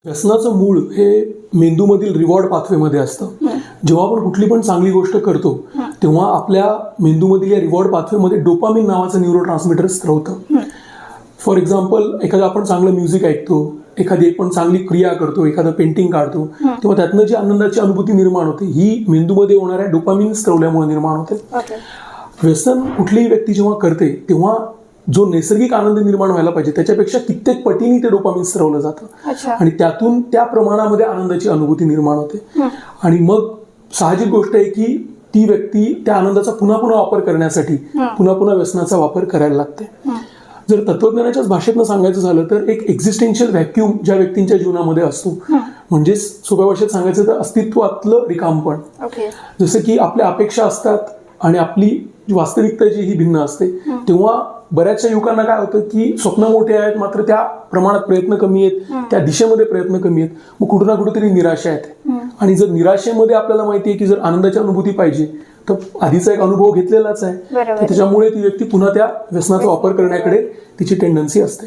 व्यसनाचं मूळ हे मेंदूमधील रिवॉर्ड पाथवेमध्ये असतं. जेव्हा आपण कुठली पण चांगली गोष्ट करतो तेव्हा आपल्या मेंदूमधील या रिवॉर्ड पाथवेमध्ये डोपामिन नावाचं न्यूरोट्रान्समीटर स्त्रवतं. फॉर एक्झाम्पल, एखादं आपण चांगलं म्युझिक ऐकतो, एखादी पण चांगली क्रिया करतो, एखादं पेंटिंग काढतो, तेव्हा त्यातनं जी आनंदाची अनुभूती निर्माण होते ही मेंदूमध्ये होणाऱ्या डोपामिन स्त्रवल्यामुळे निर्माण होते. व्यसन कुठलीही व्यक्ती जेव्हा करते तेव्हा जो नैसर्गिक आनंद निर्माण व्हायला पाहिजे त्याच्यापेक्षा कित्येक पटीने ते डोपामिन स्त्रवलं जातं आणि त्यातून त्या प्रमाणामध्ये आनंदाची अनुभूती निर्माण होते. आणि मग साहजिक गोष्ट आहे की ती व्यक्ती त्या आनंदाचा पुन्हा पुन्हा वापर करण्यासाठी पुन्हा पुन्हा व्यसनाचा वापर करायला लागते. जर तत्वज्ञानाच्याच भाषेतनं सांगायचं झालं तर एक एक्झिस्टेन्शियल व्हॅक्यूम ज्या व्यक्तींच्या जीवनामध्ये असतो, म्हणजे सोप्या भाषेत सांगायचं तर अस्तित्वातलं रिकामपण. जसं की आपल्या अपेक्षा असतात आणि आपली वास्तविकता जी ही भिन्न असते, तेव्हा बऱ्याचशा युवकांना काय होतं की स्वप्न मोठे आहेत मात्र त्या प्रमाणात प्रयत्न कमी आहेत, त्या दिशेमध्ये प्रयत्न कमी आहेत, मग कुठं ना कुठेतरी निराशा येते. आणि जर निराशेमध्ये आपल्याला माहिती आहे की जर आनंदाची अनुभूती पाहिजे तर आधीचा एक अनुभव घेतलेलाच आहे, त्याच्यामुळे ती व्यक्ती पुन्हा त्या व्यसनाचा वापर करण्याकडे तिची टेंडन्सी असते.